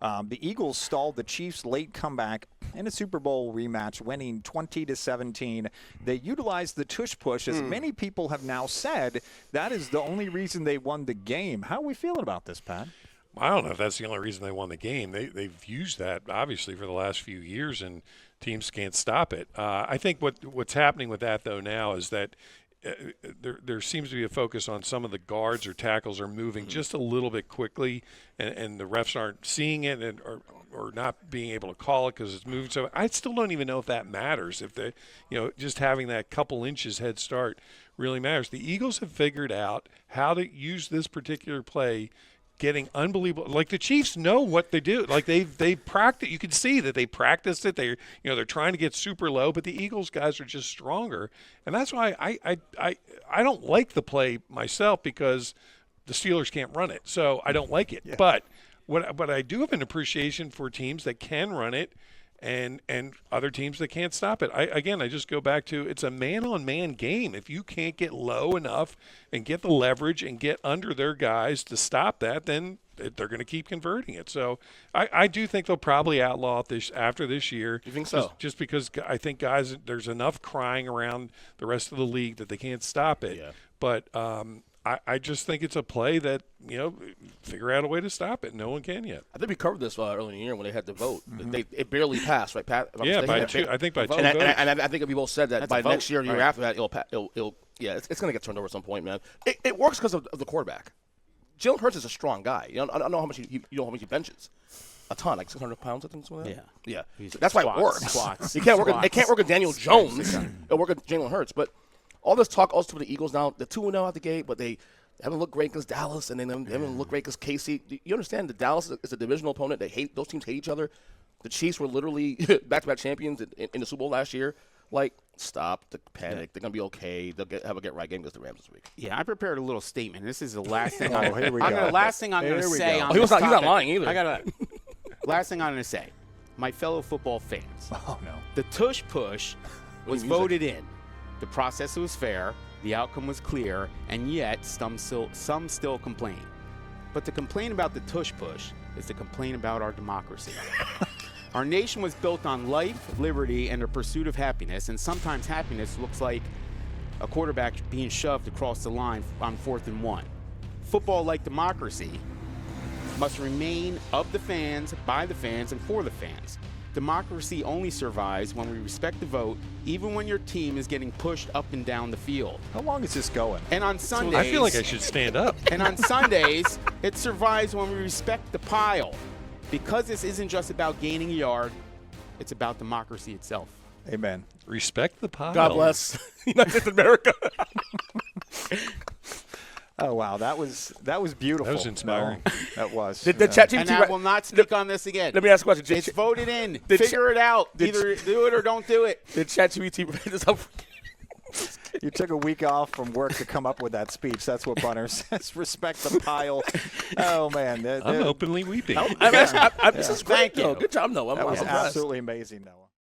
The Eagles stalled the Chiefs' late comeback in a Super Bowl rematch, winning 20-17. They utilized the tush push, as many people have now said that is the only reason they won the game. How are we feeling about this, Pat? I don't know if that's the only reason they won the game. They've used that, obviously, for the last few years, and teams can't stop it. I think what's happening with that, though, now is that there seems to be a focus on some of the guards or tackles are moving just a little bit quickly, and the refs aren't seeing it or not being able to call it because it's moving. So I still don't even know if that matters. If just having that couple inches head start really matters. The Eagles have figured out how to use this particular play, getting unbelievable. Like the Chiefs know what they do. Like they practice. You can see that they practiced it. They're trying to get super low, but the Eagles guys are just stronger, and that's why I don't like the play myself, because the Steelers can't run it, so I don't like it. Yeah. But what I do have an appreciation for teams that can run it, and other teams that can't stop it. I just go back to, it's a man-on-man game. If you can't get low enough and get the leverage and get under their guys to stop that, then they're going to keep converting it. So I do think they'll probably outlaw it after this year. You think so? Just because I think, guys, there's enough crying around the rest of the league that they can't stop it. Yeah. But I just think it's a play that, figure out a way to stop it. No one can yet. I think we covered this early in the year when they had to vote. It barely passed, right, Pat? Yeah, by two. I think by two votes. And I think we both said that by next year, year after that, it's going to get turned over at some point, man. It works because of the quarterback. Jalen Hurts is a strong guy. I don't know how much he benches. A ton, like 600 pounds, I think. Something like that. Yeah. So that's why it works. Squats. It can't work with Daniel Jones. It'll work with Jalen Hurts. But all this talk also for the Eagles now, they're 2-0 out the gate, but they haven't looked great against Dallas, and then they haven't looked great against KC. You understand that Dallas is a divisional opponent. Those teams hate each other. The Chiefs were literally back-to-back champions in the Super Bowl last year. Like, stop the panic. Yeah. They're going to be okay. They'll have a get-right game against the Rams this week. Yeah, I prepared a little statement. This is the last thing here we go. Last thing I'm going to say on he's this not lying either. Last thing I'm going to say. My fellow football fans. Oh, no. The tush push was voted in. The process was fair. The outcome was clear, and yet some still complain. But to complain about the tush push is to complain about our democracy. Our nation was built on life, liberty, and the pursuit of happiness, and sometimes happiness looks like a quarterback being shoved across the line on 4th and 1. Football, like democracy, must remain of the fans, by the fans, and for the fans. Democracy only survives when we respect the vote, even when your team is getting pushed up and down the field. How long is this going? And on Sundays, I feel like I should stand up. And on Sundays, it survives when we respect the pile. Because this isn't just about gaining a yard, it's about democracy itself. Amen. Respect the pile. God bless United States of America. Oh, wow. That was beautiful. That was inspiring. No, that was. Did ChatGPT and I will not speak on this again. Let me ask a question. It's voted in. Figure it out. Either do it or don't do it. Did ChatGPT write this up? You took a week off from work to come up with that speech. That's what Bunner says. Respect the pile. Oh, man. I'm openly weeping. This is great, Thank you. Good job, Noah. That was absolutely amazing, Noah.